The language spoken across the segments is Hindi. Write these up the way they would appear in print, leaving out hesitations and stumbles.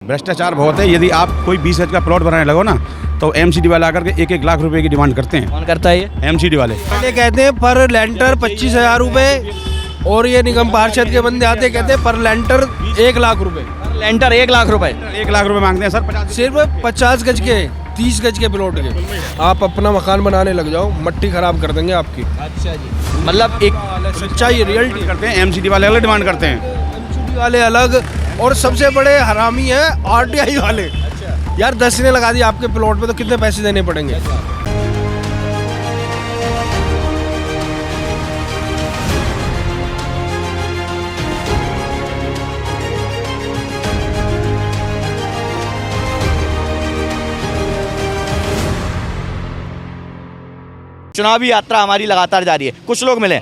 भ्रष्टाचार बहुत है। यदि आप कोई 20 गज का प्लॉट बनाने लगो ना तो एमसीडी वाले आकर के 1-1 लाख रुपए की डिमांड करते हैं। कौन करता है ये? एमसीडी वाले पहले कहते हैं पर लेंटर 25,000 रुपए, और ये निगम पार्षद के बंदे आते कहते हैं पर लेंटर 1 लाख रुपए। लेंटर 1 लाख रुपए? 1 लाख रुपए मांगते हैं सर। 50 सिर्फ 50 गज के, 30 गज के प्लॉट के। आप अपना मकान बनाने लग जाओ, मट्टी खराब कर देंगे आपकी। अच्छा जी, मतलब एक सच्चाई रियलिटी करते हैं। एमसीडी वाले अलग डिमांड करते हैं, एमसीडी वाले अलग, और सबसे बड़े हरामी हैं आरटीआई वाले। यार 10 ने लगा दी आपके प्लॉट पे तो कितने पैसे देने पड़ेंगे? चुनावी यात्रा हमारी लगातार जारी है। कुछ लोग मिले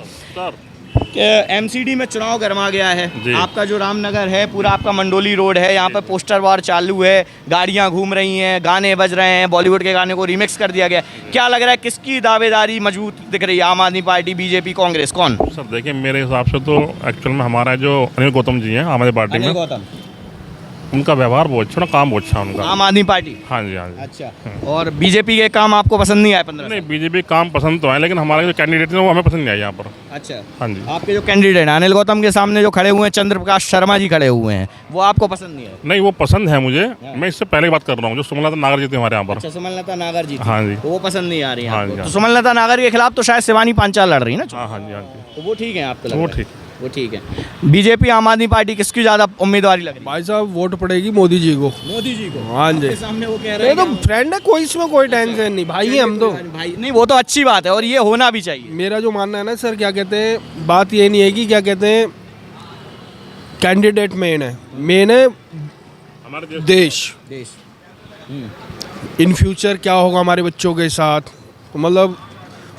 एमसीडी में चुनाव गरमा गया है। आपका जो रामनगर है पूरा आपका मंडोली रोड है, यहाँ पर पोस्टर वार चालू है, गाड़ियाँ घूम रही हैं, गाने बज रहे हैं, बॉलीवुड के गाने को रिमिक्स कर दिया गया। क्या लग रहा है किसकी दावेदारी मजबूत दिख रही है? आम आदमी पार्टी, बीजेपी, कांग्रेस, कौन? सर देखिए, मेरे हिसाब से तो एक्चुअल में हमारा जो अनिल गौतम जी हैं आम आदमी पार्टी में, गौतम, उनका व्यवहार बहुत अच्छा, काम बहुत अच्छा उनका। आम आदमी पार्टी? हाँ जी, हाँ जी। अच्छा, और बीजेपी के काम आपको पसंद नहीं आए? 15 नहीं, बीजेपी काम पसंद तो है, लेकिन हमारे जो कैंडिडेट हैं वो हमें पसंद नहीं आए यहाँ पर। अच्छा, हाँ जी। आपके जो कैंडिडेट हैं अनिल गौतम के सामने जो खड़े हुए हैं, चंद्र प्रकाश शर्मा जी खड़े हुए हैं, वो आपको पसंद नहीं है? नहीं, वो पसंद है मुझे। मैं इससे पहले बात कर रहा हूँ, जो सुमलता नागर जी थे हमारे यहाँ पर। अच्छा, सुमलता नागर जी? हाँ जी। तो वो पसंद नहीं आ रही है हाँ आपको? जी, तो हाँ। सुमलता नागर के खिलाफ तो शायद शिवानी पांचाल लड़ रही है ना? हाँ जी, हाँ जी। तो वो ठीक है आपको? वो ठीक। वो ठीक है। बीजेपी, आम आदमी पार्टी, किसकी ज्यादा उम्मीदवारी लग रही है? भाई साहब वोट पड़ेगी मोदी जी को। मोदी जी को? हाँ जी। सामने वो कह रहे ये हैं तो फ्रेंड है, कोई इसमें कोई टेंशन नहीं भाई है हम तो। भाई नहीं, वो तो अच्छी बात है और ये होना भी चाहिए। मेरा जो मानना है ना सर, क्या कहते हैं, बात ये नहीं है कि क्या कहते हैं कैंडिडेट मेन है, मेन है हमारे देश। इन फ्यूचर क्या होगा हमारे बच्चों के साथ, तो मतलब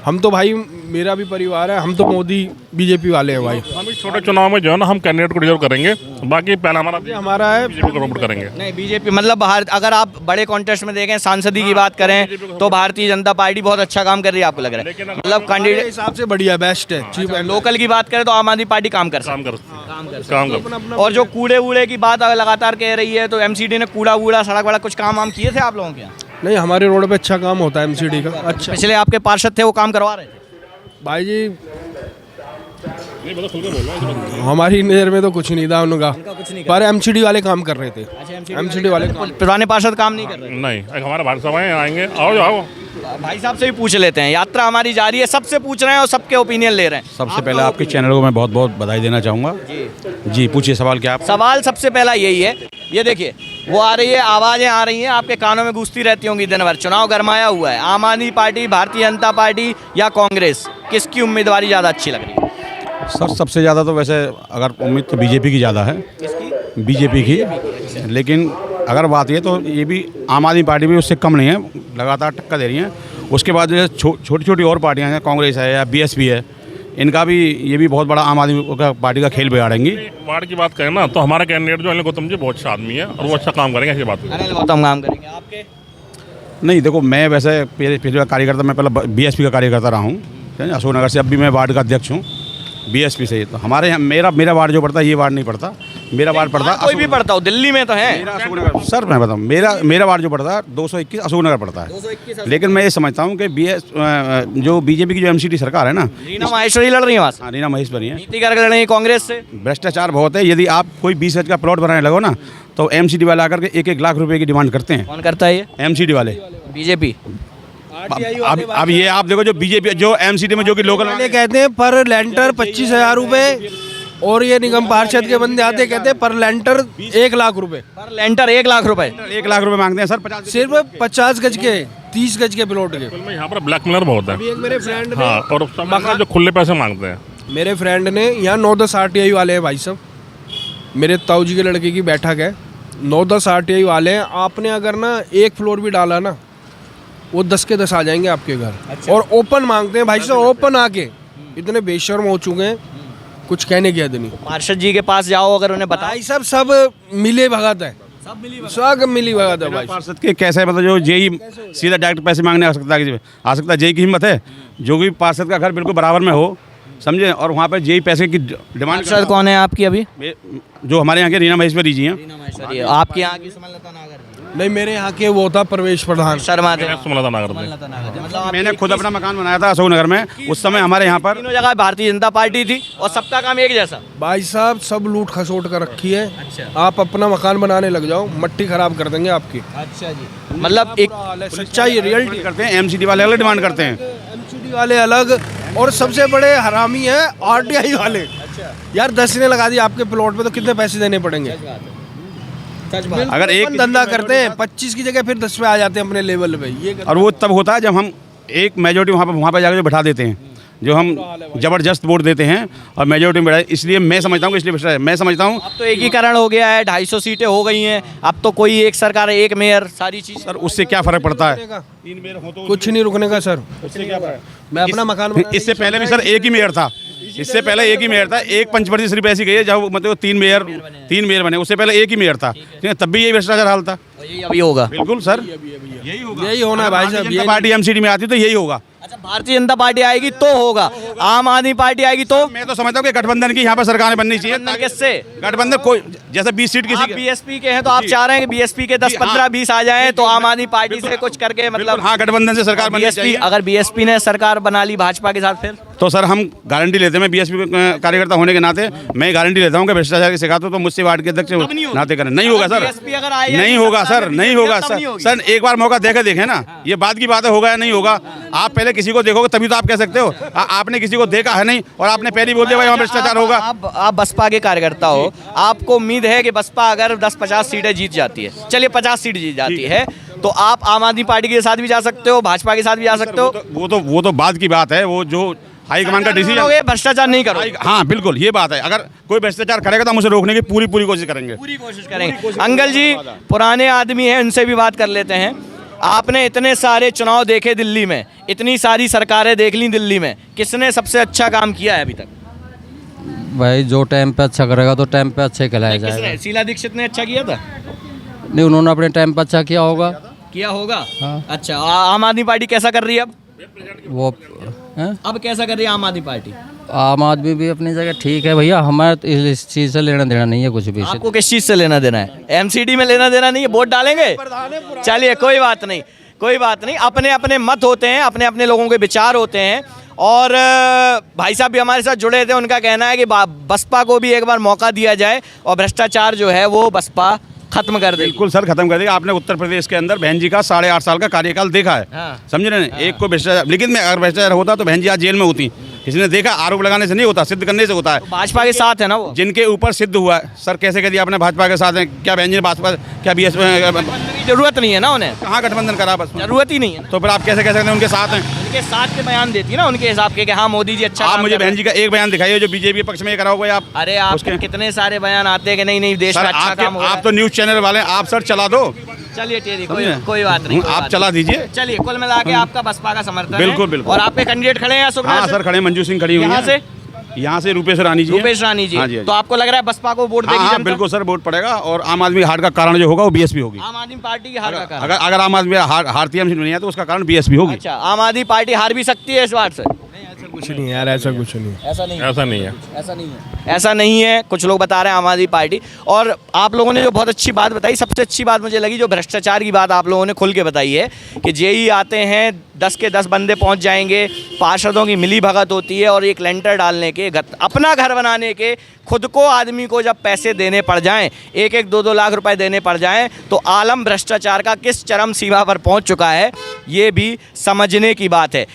हम तो भाई, मेरा भी परिवार है, हम तो मोदी बीजेपी वाले हैं भाई। हम इस छोटे चुनाव में जो है ना, हम कैंडिडेट को रिजर्व करेंगे, बाकी पहला हमारा है बीजेपी को वोट करेंगे। नहीं, बीजेपी मतलब बाहर, अगर आप बड़े कॉन्टेस्ट में देखें, सांसदी की बात करें तो भारतीय जनता पार्टी बहुत अच्छा काम कर रही है, आपको लग रहा है? मतलब कैंडिडेट हिसाब से बढ़िया, बेस्ट है, चीप है। लोकल की बात करें तो आम आदमी पार्टी काम कर काम सकती कर। है। और जो कूड़े वूड़े की बात लगातार कह रही है, तो एमसीडी ने कूड़ा वूड़ा, सड़क वड़क कुछ काम वाम किए थे आप लोगों के यहाँ? नहीं, हमारे रोड पे अच्छा काम होता है एमसीडी का। अच्छा, पिछले आपके पार्षद थे, वो काम करवा रहे थे? भाई जी हमारी नज़र में तो कुछ नहीं था उनका, पर एमसीडी वाले काम कर रहे थे। एमसीडी वाले पुराने पार्षद काम नहीं कर रहे? नहीं, हमारे भारत सभा आएंगे। आओ आओ, भाई साहब से भी पूछ लेते हैं। यात्रा हमारी जारी है, सबसे पूछ रहे हैं और सबके ओपिनियन ले रहे हैं। सबसे पहले आपके चैनल को मैं बहुत बहुत बधाई देना चाहूँगा। जी पूछिए सवाल क्या आप? सवाल सबसे पहला यही है, ये देखिए वो आ रही है, आवाज़ें आ रही हैं, आपके कानों में गूंजती रहती होंगी दिन भर। चुनाव गरमाया हुआ है, आम आदमी पार्टी, भारतीय जनता पार्टी या कांग्रेस, किसकी उम्मीदवारी ज़्यादा अच्छी लग रही है? सर सबसे ज़्यादा तो वैसे अगर उम्मीद तो बीजेपी की ज़्यादा है। किसकी? बीजेपी की। लेकिन अगर बात ये तो ये भी आम आदमी पार्टी भी उससे कम नहीं है, लगातार टक्कर दे रही हैं। उसके बाद जो छोटी छोटी और पार्टियां हैं, कांग्रेस है या बीएसपी है, इनका भी, ये भी बहुत बड़ा आम आदमी का पार्टी का खेल बिगाड़ेंगी। वार्ड की बात करें ना, तो हमारा कैंडिडेट जो अनिल गौतम जी बहुत अच्छा आदमी है और वो अच्छा काम करेंगे, ऐसी बात है। अनिल गौतम काम करेंगे आपके? नहीं देखो, मैं वैसे पहले कार्यकर्ता, मैं पहले बीएसपी का कार्यकर्ता रहा हूँ अशोकनगर से। अब भी मैं वार्ड का अध्यक्ष हूँ बीएसपी से। तो हमारे यहाँ मेरा वार्ड जो पड़ता है, ये वार्ड नहीं पड़ता, मेरा वार्ड पड़ता कोई भी पड़ता हो, दिल्ली में तो है अशोकनगर। सर मैं बताऊँ, मेरा वार्ड जो पड़ता है 221 अशोकनगर पड़ता है। 221। लेकिन मैं ये समझता हूँ कि जो बीजेपी की जो एमसीडी सरकार है ना, रीना माहेश्वरी लड़ रही है वहाँ से? हाँ, रीना महेश्वरी है। नीति गर्ग लड़ रही है कांग्रेस से? भ्रष्टाचार बहुत है। यदि आप कोई 20 गज का प्लॉट बनाने लगो ना तो एमसीडी वाले आकर के 1-1 लाख रुपए की डिमांड करते हैं। कौन करता है ये? एमसीडी वाले। बीजेपी? अब ये आप देखो, जो बीजेपी जो एमसीडी में जो कि लोकल पहले कहते हैं पर लेंटर 25,000 रुपए, और ये निगम पार्षद के बंदे आते कहते हैं पर लेंटर 1 लाख रुपए। पर लेंटर 1 लाख रुपए? 1 लाख रुपए मांगते हैं सर। 50 सिर्फ 50 गज के, 30 गज के प्लॉट के। यहाँ पर ब्लैकमेलर बहुत है। अभी एक मेरे फ्रेंड ने, हाँ, और मकान जो खुले पैसे मांगते हैं। मेरे फ्रेंड ने यहाँ 9-10 आरटीआई वाले हैं भाई साहब, मेरे ताऊ जी के लड़के की बैठक है, 9-10 आरटीआई वाले हैं। आपने अगर ना एक फ्लोर भी डाला ना, वो 10 के 10 आ जाएंगे आपके घर। अच्छा। और ओपन मांगते हैं भाई साहब, ओपन आके इतने बेशर्म हो चुके हैं, कुछ कहने की हद नहीं। पार्षद जी के पास जाओ, अगर उन्हें बताओ, भाई सब मिले भगत है, सब मिली भगत है भाई। पार्षद के कैसे, मतलब जो जेई सीधा डायरेक्ट पैसे मांगने आ सकता है जेई की हिम्मत है? जो भी पार्षद का घर बिल्कुल बराबर में हो, समझे, और वहाँ पर यही पैसे की डिमांड सर कौन है आपकी अभी? जो हमारे यहाँ के रीना महेश्वरी जी हैं। आपके यहाँ की सुमलता नागर जी? नहीं, मेरे यहाँ के वो था प्रवेश प्रधान। शर्मा थे। सुमलता नगर में मतलब मैंने खुद अपना मकान बनाया था अशोक नगर में, उस समय हमारे यहाँ पर तीनों जगह भारतीय जनता पार्टी थी और सबका काम एक जैसा। भाई साहब सब लूट खसोट कर रखी है। अच्छा। आप अपना मकान बनाने लग जाओ, मट्टी खराब कर देंगे आपकी। अच्छा जी, मतलब एक सच्चाई रियलिटी करते हैं, एमसीडी वाले अलग डिमांड करते हैं। एमसीडी वाले अलग, और सबसे बड़े हरामी है आरटीआई वाले। यार 10 ने लगा दी आपके प्लॉट पे तो कितने पैसे देने पड़ेंगे? अगर एक धंधा करते हैं 25 की जगह फिर 10 पे आ जाते हैं अपने लेवल पे। ये और वो तब होता है जब हम एक मेजोरिटी वहाँ पर जाकर बैठा देते हैं, जो हम जबरदस्त वोट देते हैं और मेजोरिटी में बैठा। इसलिए मैं समझता हूँ कि इसलिए भ्रष्टाचार, मैं समझता हूँ अब तो एकीकरण हो गया है, 250 सीटें हो गई हैं, अब तो कोई एक सरकार, एक मेयर, सारी चीज। सर उससे क्या फ़र्क पड़ता है? कुछ नहीं रुकने का सर। मैं अपना मकान इससे पहले भी सर एक ही मेयर था, इससे पहले एक ही मेयर था। एक पंचवर्ती सिर्फ ऐसी गई है जब मतलब तीन मेयर बने, उससे पहले एक ही मेयर था, तब भी यही भ्रष्टाचार हाल था। यही अभी होगा। बिल्कुल सर, यही होगा, यही होना है भाई साहब। जनता पार्टी एमसीडी में आती तो यही होगा। अच्छा, भारतीय जनता पार्टी आएगी तो होगा, आम आदमी पार्टी आएगी तो? मैं तो समझता हूँ कि गठबंधन की यहाँ पर सरकारें बननी चाहिए। गठबंधन किससे? गठबंधन कोई जैसे 20 सीट आप किसी बीएसपी के हैं तो आप चाह रहे हैं कि बीएसपी के 10, जी, 15, हाँ। 20 आ जाएं तो आम आदमी पार्टी से कुछ करके मतलब। हाँ, गठबंधन से सरकार बननी बीएसपी, चाहिए। अगर बीएसपी ने सरकार बना ली भाजपा के साथ फिर? तो सर हम गारंटी लेते हैं, मैं बीएसपी कार्यकर्ता होने के नाते मैं गारंटी लेता हूँ कि भ्रष्टाचार की शिकायत हो तो मुझसे वार्ड के अध्यक्ष नाते करें। नहीं होगा सर, बीएसपी अगर आएगा नहीं होगा सत्ता सर, में नहीं बीजेपी होगा तब नहीं सर। होगी। सर एक बार मौका देखें ना, ये बात की बात है, होगा या नहीं होगा। आप पहले किसी को देखोगे तभी तो आप कह सकते हो। आपने किसी को देखा है नहीं और आपने पहले बोल दिया भाई यहाँ भ्रष्टाचार होगा। आप बसपा के कार्यकर्ता हो, आपको उम्मीद है कि बसपा अगर 10-50 सीटें जीत जाती है, चलिए 50 सीट जीत जाती है, तो आप आम आदमी पार्टी के साथ भी जा सकते हो, भाजपा के साथ भी जा सकते हो। वो तो बाद की बात है, वो जो हाईकमान का डिसीजन। भ्रष्टाचार नहीं करो। हाँ बिल्कुल, ये बात है। अगर कोई भ्रष्टाचार करेगा तो हम उसे रोकने की पूरी कोशिश करेंगे। पूरी कोशिश करेंगे। अंकल जी पुराने आदमी हैं, उनसे भी बात कर लेते हैं। आपने इतने सारे चुनाव देखे दिल्ली में, इतनी सारी सरकारें देख ली दिल्ली में, किसने सबसे अच्छा काम किया है अभी तक? भाई जो टाइम पे अच्छा करेगा तो टाइम पे अच्छा ही कहलाया जाएगा। किसने? शीला दीक्षित ने अच्छा किया था? नहीं, उन्होंने अपने टाइम पे अच्छा किया होगा। किया होगा। हाँ। अच्छा, आम आदमी पार्टी कैसा कर रही है अब? वो हैं? अब कैसा कर रही है आम आदमी पार्टी? आम आदमी भी अपनी जगह ठीक है भैया, हमारे तो इस चीज़ से लेना देना नहीं है कुछ भी। आपको किस चीज़ से लेना देना है? एमसीडी में लेना देना नहीं है, वोट डालेंगे? चलिए कोई बात नहीं, कोई बात नहीं। अपने अपने मत होते हैं, अपने अपने लोगों के विचार होते हैं। और भाई साहब भी हमारे साथ जुड़े थे, उनका कहना है कि बसपा को भी एक बार मौका दिया जाए और भ्रष्टाचार जो है वो बसपा खत्म कर दे। बिल्कुल सर, खत्म कर देगा। आपने उत्तर प्रदेश के अंदर बहन जी का 8.5 साल का कार्यकाल देखा है। हाँ। समझ रहे हैं? एक को भ्रष्टाचार, लेकिन मैं अगर भ्रष्टाचार होता तो बहन जी आज जेल में होती। किसी ने देखा? आरोप लगाने से नहीं होता, सिद्ध करने से होता है। भाजपा के साथ है ना वो? जिनके ऊपर सिद्ध हुआ है। सर कैसे कह दिया आपने भाजपा के साथ है? क्या बहन जी ने भाजपा, क्या बीएसपी? जरूरत नहीं है ना उन्हें, कहाँ गठबंधन करा? बस जरूरत ही नहीं है। तो फिर आप कैसे कह सकते हैं उनके साथ हैं? उनके साथ के बयान देती है ना उनके हिसाब के कि हाँ मोदी जी अच्छा आप काम मुझे कर रहे बहन जी का एक बयान दिखाइए जो बीजेपी के पक्ष में करा हुआ है। आप अरे आप उसके- कितने सारे बयान आते हैं कि नहीं नहीं देश सर में अच्छा काम हो रहा आप है। तो न्यूज़ चैनल वाले हैं, आप सर चला दो। चलिए कोई समझे? कोई बात नहीं, कोई आप बात चला नहीं। दीजिए। चलिए कुल मिला के आपका बसपा का समर्थन है। बिल्कुल, बिल्कुल। और आपके कैंडिडेट खड़े हैं अशोक हाँ नगर से? सर खड़े, मंजू सिंह खड़ी हुई यहाँ हैं। से? यहाँ से रूपेश रानी जी हैं। रूपेश रानी जी। हाँ जी, हाँ जी। तो आपको लग रहा है बसपा को वोट देगी हाँ जनता? बिल्कुल सर, वोट पड़ेगा। और आम आदमी हार का कारण जो होगा वो बीएसपी होगी। आम आदमी पार्टी की हार का कारण? अगर आम आदमी हारती है नहीं है तो उसका कारण बीएसपी होगी। अच्छा, आम आदमी पार्टी हार भी सकती है इस बार से? कुछ नहीं यार, ऐसा कुछ नहीं। ऐसा नहीं, ऐसा नहीं है। ऐसा नहीं है, ऐसा नहीं है। कुछ लोग बता रहे हैं आम आदमी पार्टी। और आप लोगों ने जो बहुत अच्छी बात बताई, सबसे अच्छी बात मुझे लगी जो भ्रष्टाचार की बात आप लोगों ने खुल के बताई है कि जेई आते हैं, 10 के 10 बंदे पहुंच जाएंगे, पार्षदों की मिली भगत होती है और एक लेंटर डालने के, अपना घर बनाने के, खुद को आदमी को जब पैसे देने पड़ जाएं, 1-1, 2-2 लाख रुपए देने पड़ जाएं, तो आलम भ्रष्टाचार का किस चरम सीमा पर पहुंच चुका है ये भी समझने की बात है।